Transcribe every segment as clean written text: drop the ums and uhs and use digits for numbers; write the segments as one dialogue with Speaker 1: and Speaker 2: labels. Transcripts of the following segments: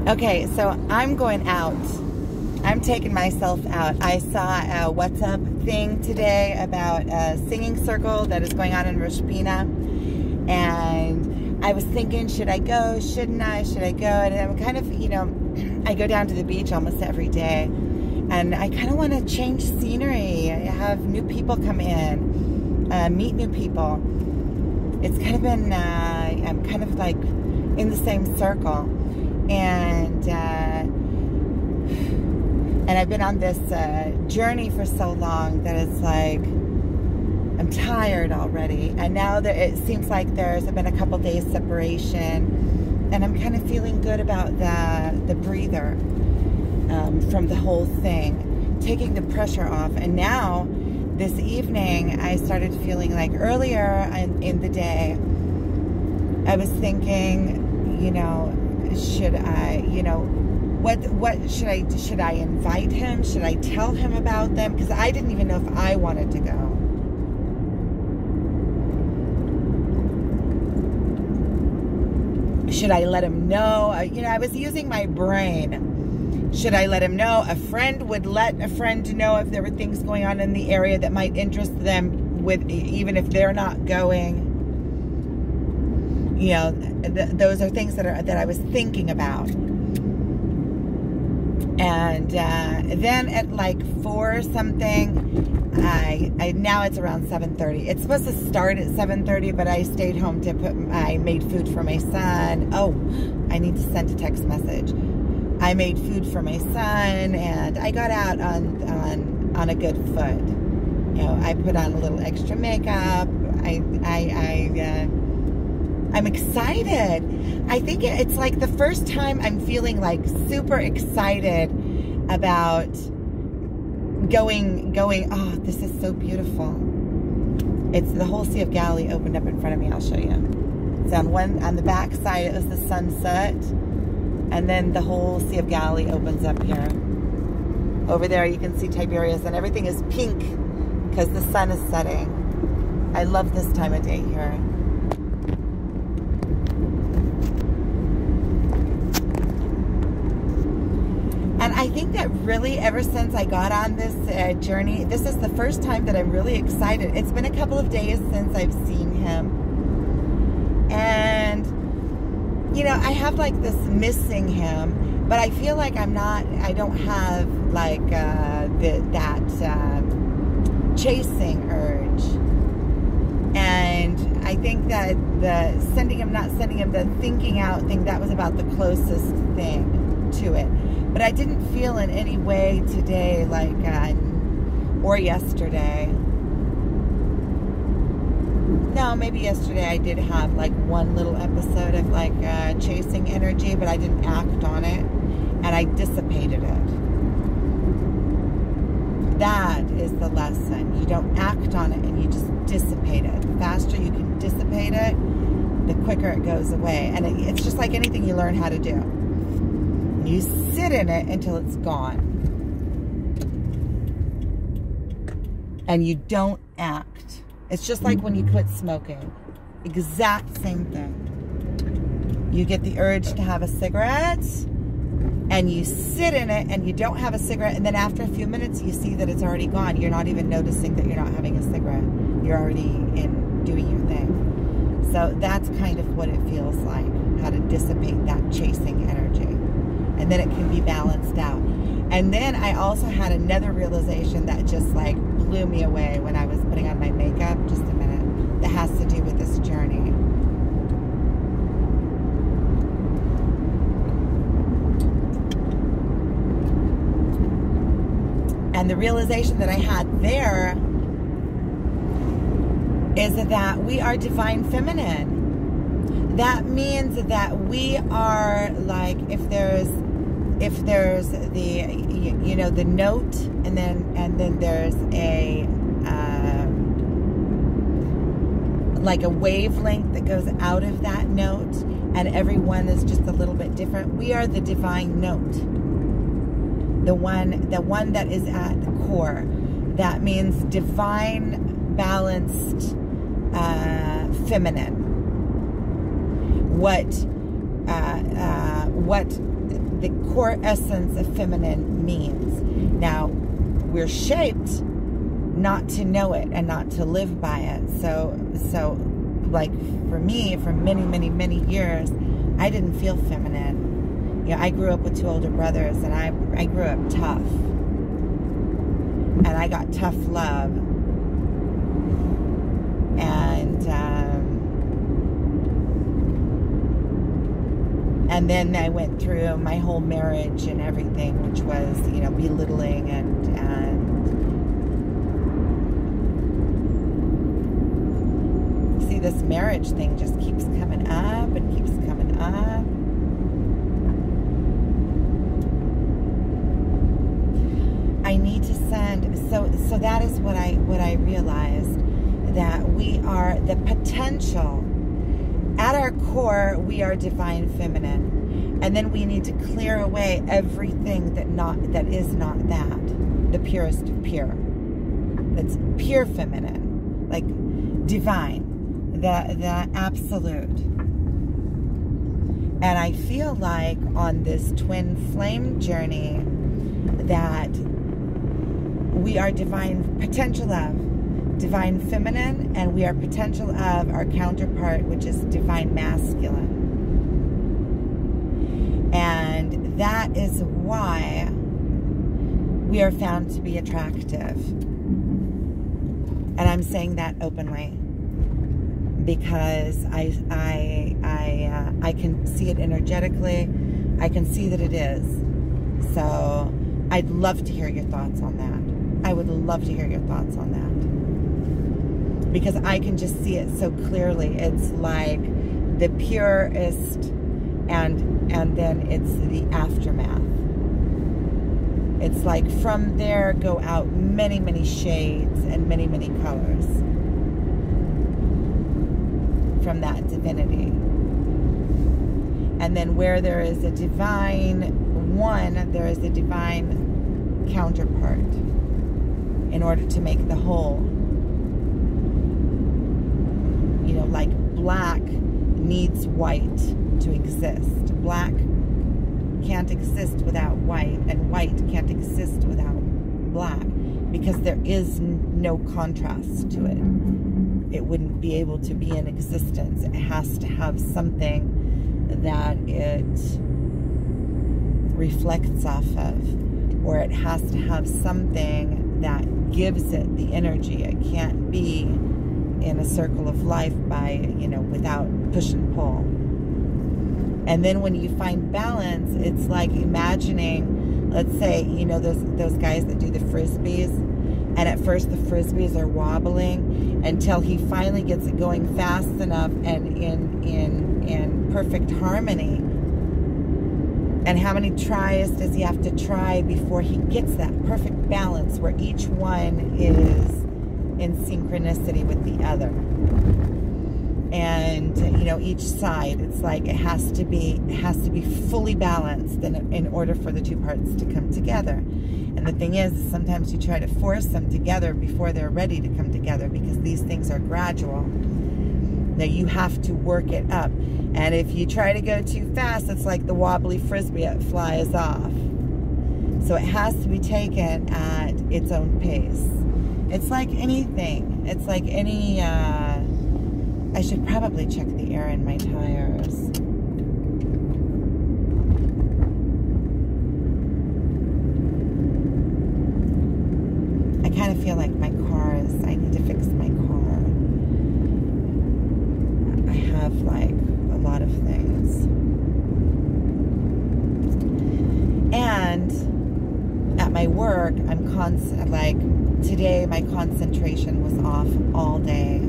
Speaker 1: Okay, so I'm going out. I'm taking myself out. I saw a WhatsApp thing today about a singing circle that is going on in Rosh Hashanah, and I was thinking, should I go? Shouldn't I? Should I go? And I'm kind of, you know, I go down to the beach almost every day, and I kind of want to change scenery. I have new people come in, meet new people. It's kind of been, I'm kind of like in the same circle. And I've been on this journey for so long that it's like I'm tired already. And now that it seems like there's been a couple days separation, and I'm kind of feeling good about the breather from the whole thing, taking the pressure off. And now this evening I started feeling like earlier in the day I was thinking, you know, should I, you know, what should I invite him? Should I tell him about them? Because I didn't even know if I wanted to go. Should I let him know? You know, I was using my brain. Should I let him know? A friend would let a friend know if there were things going on in the area that might interest them, with even if they're not going. You know, those are things that I was thinking about. And then at like 4 something, now it's around 7:30. It's supposed to start at 7:30, but I stayed home to I made food for my son. Oh, I need to send a text message. I made food for my son, and I got out on a good foot. You know, I put on a little extra makeup. I'm excited. I think it's like the first time I'm feeling like super excited about going, oh, this is so beautiful. It's the whole Sea of Galilee opened up in front of me. I'll show you. So on the back side, it was the sunset, and then the whole Sea of Galilee opens up here. Over there, you can see Tiberias, and everything is pink because the sun is setting. I love this time of day here. And I think that really, ever since I got on this journey, this is the first time that I'm really excited. It's been a couple of days since I've seen him. And, you know, I have like this missing him, but I feel like I don't have like that chasing urge. And I think that the sending him, not sending him, the thinking out thing, that was about the closest thing to it. But I didn't feel in any way today, like, or yesterday. No, maybe yesterday I did have like one little episode of like chasing energy, but I didn't act on it, and I dissipated it. That is the lesson. You don't act on it, and you just dissipate it. The faster you can dissipate it, the quicker it goes away. And it's just like anything you learn how to do. You sit in it until it's gone. And you don't act. It's just like when you quit smoking. Exact same thing. You get the urge to have a cigarette, and you sit in it, and you don't have a cigarette, and then after a few minutes, you see that it's already gone. You're not even noticing that you're not having a cigarette. You're already in doing your thing. So that's kind of what it feels like, how to dissipate that chasing energy. And then it can be balanced out. And then I also had another realization that just like blew me away when I was putting on my makeup. Just a minute. That has to do with this journey. And the realization that I had there is that we are divine feminine. That means that we are like, if there's the, you know, the note, and then there's a like a wavelength that goes out of that note, and everyone is just a little bit different. We are the divine note, the one that is at the core. That means divine, balanced, feminine. What the core essence of feminine means. Now, we're shaped not to know it and not to live by it. So like for me, for many, many, many years, I didn't feel feminine. You know, I grew up with 2 older brothers, and I grew up tough. And I got tough love. And then I went through my whole marriage and everything, which was, you know, belittling and see, this marriage thing just keeps coming up and keeps coming up. I need to send, so that is what I realized, that we are the potential. At our core, we are divine feminine, and then we need to clear away everything that is not that, the purest of pure. That's pure feminine, like divine, the absolute. And I feel like on this twin flame journey that we are divine potential of divine feminine, and we are potential of our counterpart, which is divine masculine. And that is why we are found to be attractive. And I'm saying that openly because I can see it energetically. I can see that it is. So I'd love to hear your thoughts on that. I would love to hear your thoughts on that. Because I can just see it so clearly. It's like the purest, and then it's the aftermath. It's like from there go out many, many shades and many, many colors from that divinity. And then where there is a divine one, there is a divine counterpart in order to make the whole. You know, like black needs white to exist. Black can't exist without white, and white can't exist without black, because there is no contrast to it. It wouldn't be able to be in existence. It has to have something that it reflects off of, or it has to have something that gives it the energy. It can't be in a circle of life by, you know, without push and pull. And then when you find balance, it's like imagining, let's say, you know, those guys that do the frisbees, and at first the frisbees are wobbling until he finally gets it going fast enough and in perfect harmony. And how many tries does he have to try before he gets that perfect balance where each one is in synchronicity with the other? And you know, each side, it's like it has to be fully balanced in order for the two parts to come together. And the thing is, sometimes you try to force them together before they're ready to come together, because these things are gradual. Now you have to work it up. And if you try to go too fast, it's like the wobbly frisbee, it flies off. So it has to be taken at its own pace. It's like anything. It's like any, I should probably check the air in my tires. I kind of feel like my car is, I need to fix my car. I have like a lot of things. And at my work, I'm constant, like today my concentration was off all day.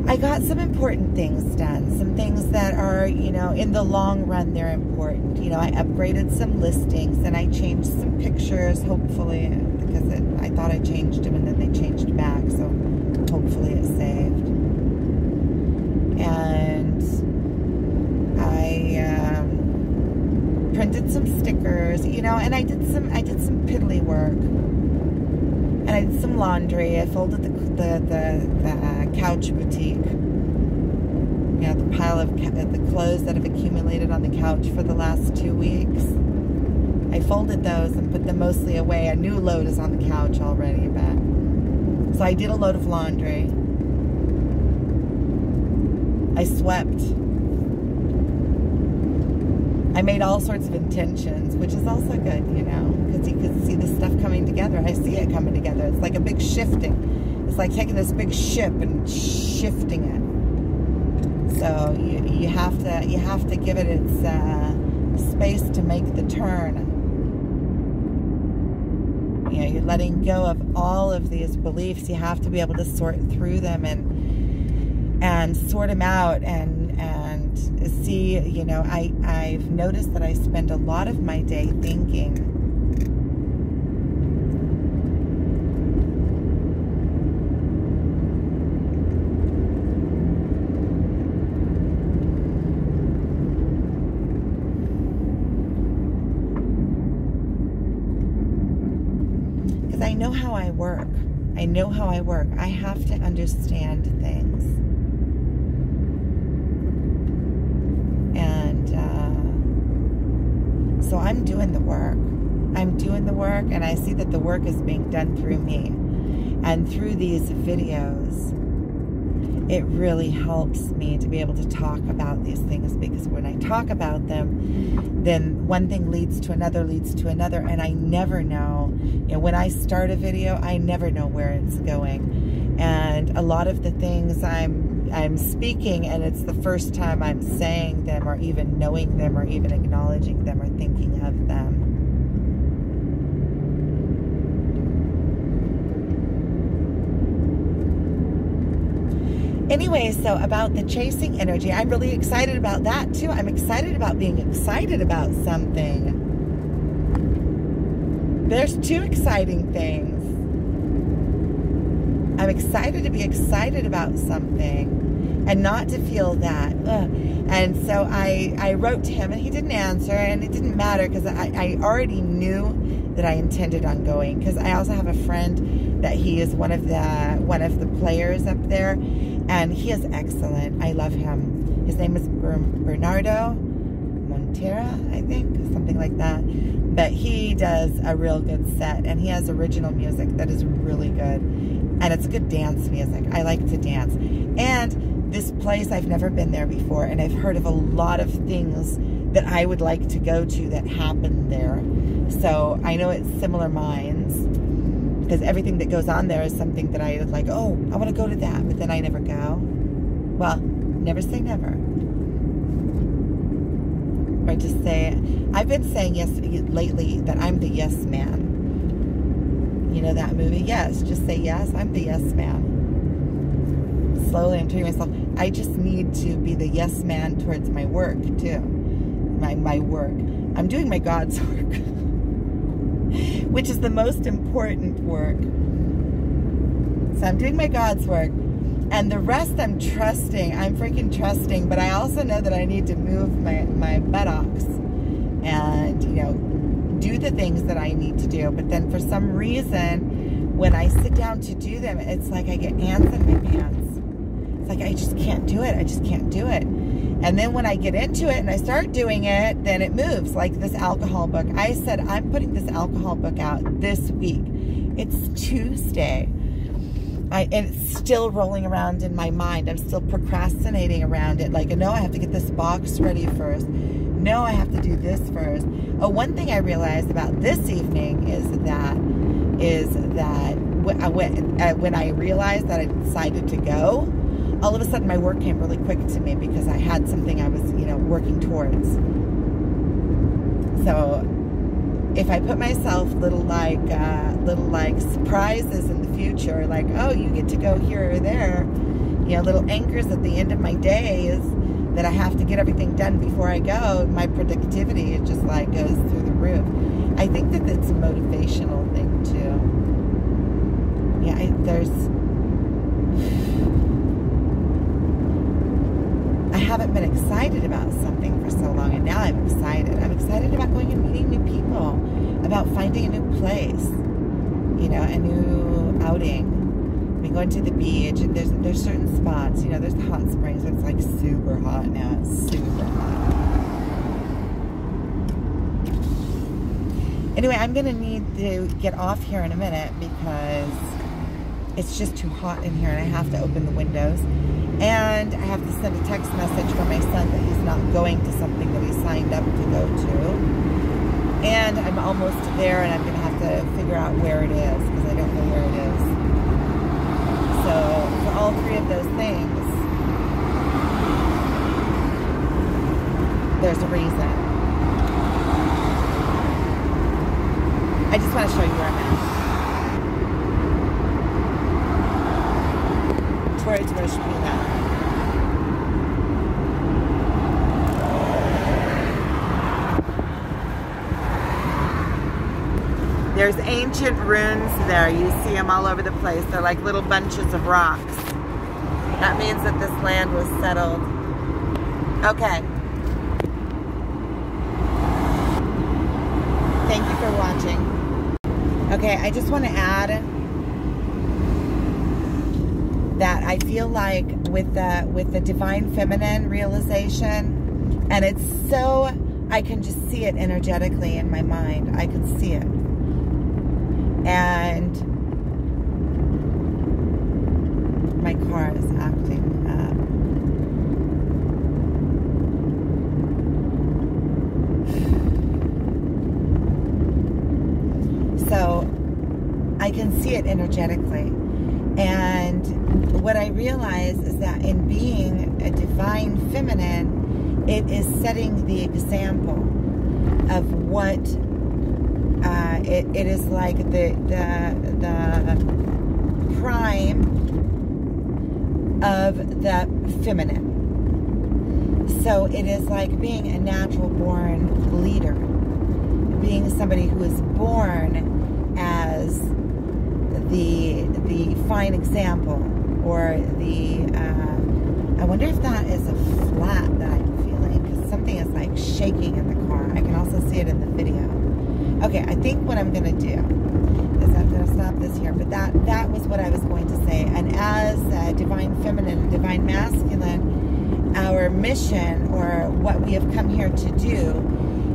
Speaker 1: I got some important things done, some things that are, you know, in the long run, they're important. You know, I upgraded some listings and I changed some pictures, hopefully, because I thought I changed them and then they changed back, so hopefully it saved. And I printed some stickers, you know, and I did some piddly work. And I did some laundry. I folded the couch boutique. You know, the pile of the clothes that have accumulated on the couch for the last 2 weeks. I folded those and put them mostly away. A new load is on the couch already, but so I did a load of laundry. I swept. I made all sorts of intentions, which is also good, you know, because you can see the stuff coming together. I see it coming together. It's like a big shifting. It's like taking this big ship and shifting it. So you have to give it its space to make the turn. You know, you're letting go of all of these beliefs. You have to be able to sort through them and sort them out and see, you know, I've noticed that I spend a lot of my day thinking. Because I know how I work. I know how I work. I have to understand things. So I'm doing the work. I'm doing the work, and I see that the work is being done through me. And through these videos, it really helps me to be able to talk about these things, because when I talk about them, then one thing leads to another, and I never know. You know, when I start a video, I never know where it's going. And a lot of the things I'm speaking, and it's the first time I'm saying them or even knowing them or even acknowledging them or thinking of them. Anyway, so about the chasing energy, I'm really excited about that too. I'm excited about being excited about something. There's two exciting things. I'm excited to be excited about something and not to feel that. And so I wrote to him, and he didn't answer, and it didn't matter because I already knew that I intended on going, because I also have a friend that he is one of the players up there, and he is excellent. I love him. His name is Bernardo Montera, I think, something like that. But he does a real good set, and he has original music that is really good. And it's good dance music. I like to dance. And this place, I've never been there before, and I've heard of a lot of things that I would like to go to that happen there. So I know it's similar minds, because everything that goes on there is something that I like, oh, I want to go to that, but then I never go. Well, never say never. Or just say, I've been saying yes lately, that I'm the yes man. You know that movie? Yes. Just say yes. I'm the yes man. Slowly, I'm telling myself, I just need to be the yes man towards my work, too. My work. I'm doing my God's work. Which is the most important work. So I'm doing my God's work. And the rest I'm trusting. I'm freaking trusting. But I also know that I need to move my buttocks. And, you know, do the things that I need to do. But then for some reason, when I sit down to do them, it's like I get ants in my pants. It's like I just can't do it. I just can't do it. And then when I get into it and I start doing it, then it moves. Like this alcohol book. I said, I'm putting this alcohol book out this week. It's Tuesday. And it's still rolling around in my mind. I'm still procrastinating around it. Like, no, I have to get this box ready first. No, I have to do this first. Oh, one thing I realized about this evening is that when I realized that I decided to go, all of a sudden my work came really quick to me because I had something I was, you know, working towards. So if I put myself little surprises in the future, like, oh, you get to go here or there, you know, little anchors at the end of my days that I have to get everything done before I go, my productivity, it just like goes through the roof. I think that it's a motivational thing too. Yeah, I haven't been excited about something for so long, and now I'm excited. I'm excited about going and meeting new people, about finding a new place, you know, a new outing. I'm going to the beach, and there's certain spots, you know, there's the hot springs, it's like super hot now, it's super hot. Anyway, I'm gonna need to get off here in a minute because it's just too hot in here and I have to open the windows. And I have to send a text message from my son that he's not going to something that he signed up to go to. And I'm almost there, and I'm going to have to figure out where it is because I don't know where it is. So for all three of those things, there's a reason. I just want to show you where I'm at. Towards where should be now. There's ancient ruins there. You see them all over the place. They're like little bunches of rocks. That means that this land was settled. Okay. Thank you for watching. Okay, I just want to add that I feel like with the divine feminine realization, and it's so, I can just see it energetically in my mind. I can see it. And my car is acting up. So I can see it energetically. And what I realize is that in being a divine feminine, it is setting the example of what it is like the prime of the feminine. So it is like being a natural born leader, being somebody who is born as the fine example, or the I wonder if that is a flat that I'm feeling, because something is like shaking in the car. I can also see it in the video. Okay, I think what I'm going to do is I'm going to stop this here, but that was what I was going to say. And as a divine feminine and divine masculine, our mission, or what we have come here to do,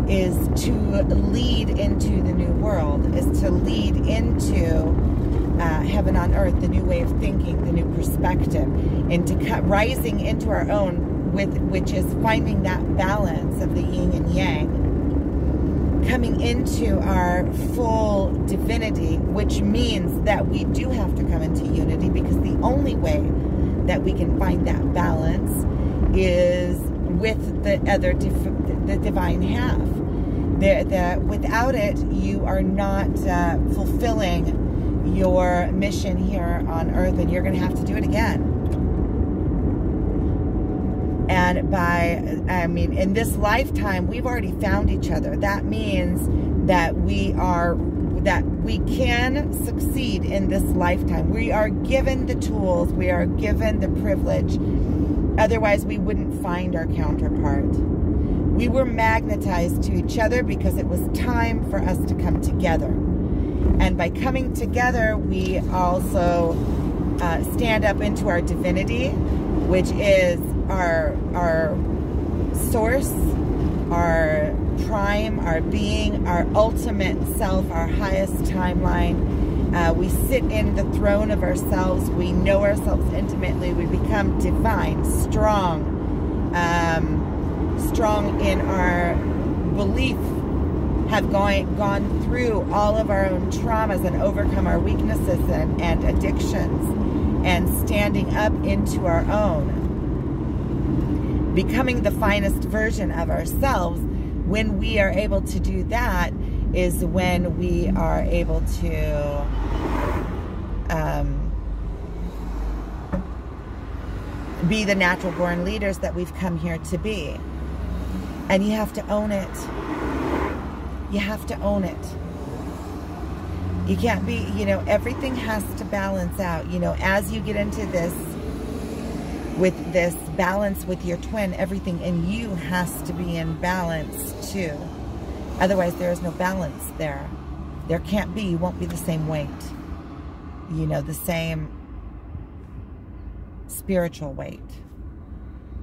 Speaker 1: is to lead into the new world, is to lead into heaven on earth, the new way of thinking, the new perspective, into rising into our own, which is finding that balance of the yin and yang, coming into our full divinity, which means that we do have to come into unity, because the only way that we can find that balance is with the other, the divine half. Without it, you are not fulfilling your mission here on earth, and you're going to have to do it again. And in this lifetime, we've already found each other. That means that we can succeed in this lifetime. We are given the tools, we are given the privilege. Otherwise, we wouldn't find our counterpart. We were magnetized to each other because it was time for us to come together. And by coming together, we also stand up into our divinity, which is our source, our prime, our being, our ultimate self, our highest timeline. We sit in the throne of ourselves. We know ourselves intimately. We become divine, strong, strong in our belief, have gone through all of our own traumas and overcome our weaknesses and addictions, and standing up into our own, becoming the finest version of ourselves. When we are able to do that is when we are able to be the natural born leaders that we've come here to be. And you have to own it. You have to own it. You can't be, everything has to balance out. As you get into this, with this balance with your twin, everything in you has to be in balance too. Otherwise, there is no balance there. There can't be. You won't be the same weight. The same spiritual weight.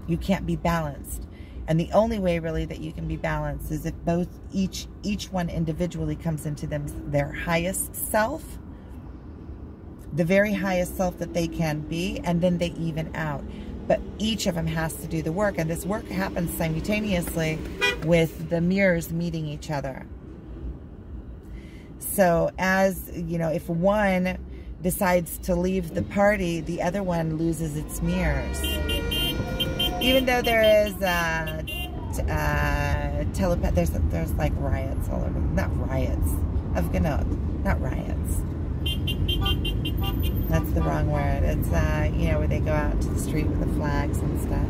Speaker 1: You can't be balanced. And the only way really that you can be balanced is if both each one individually comes into their highest self, the very highest self that they can be, and then they even out. But each of them has to do the work, and this work happens simultaneously with the mirrors meeting each other. So as, you know, if one decides to leave the party, the other one loses its mirrors. Even though there is there's like riots all over, not riots, not riots. That's the wrong word. It's you know, where they go out to the street with the flags and stuff.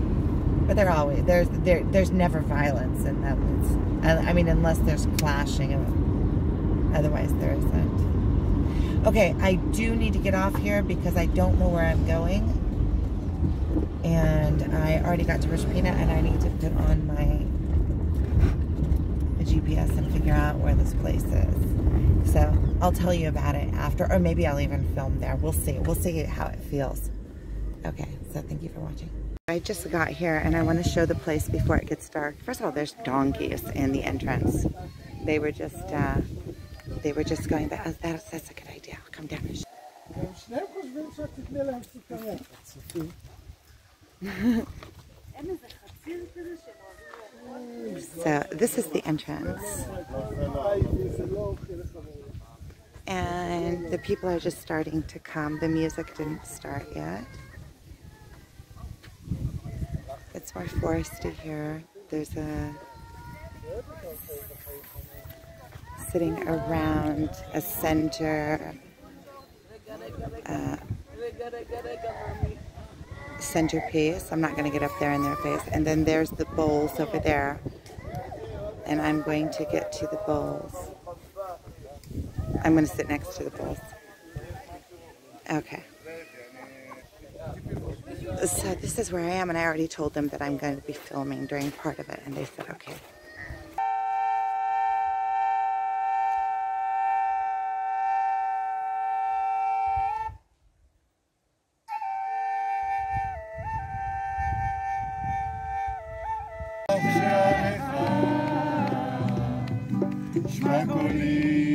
Speaker 1: But they're always there's never violence in them. I mean, unless there's clashing, otherwise there isn't. Okay, I do need to get off here because I don't know where I'm going, and I already got to Rishpina, and I need to put on my GPS and figure out where this place is. So I'll tell you about it after, or maybe I'll even film there. We'll see. We'll see how it feels. Okay, so thank you for watching. I just got here and I want to show the place before it gets dark. First of all, there's donkeys in the entrance. They were just going back. Oh, that's a good idea. I'll come down and show. So this is the entrance, and the people are just starting to come. The music didn't start yet. It's more foresty here. There's a sitting around a center centerpiece. I'm not going to get up there in their face. And then there's the bowls over there. And I'm going to get to the bowls. I'm going to sit next to the bowls. Okay. So this is where I am, and I already told them that I'm going to be filming during part of it, and they said okay.
Speaker 2: Schmalzling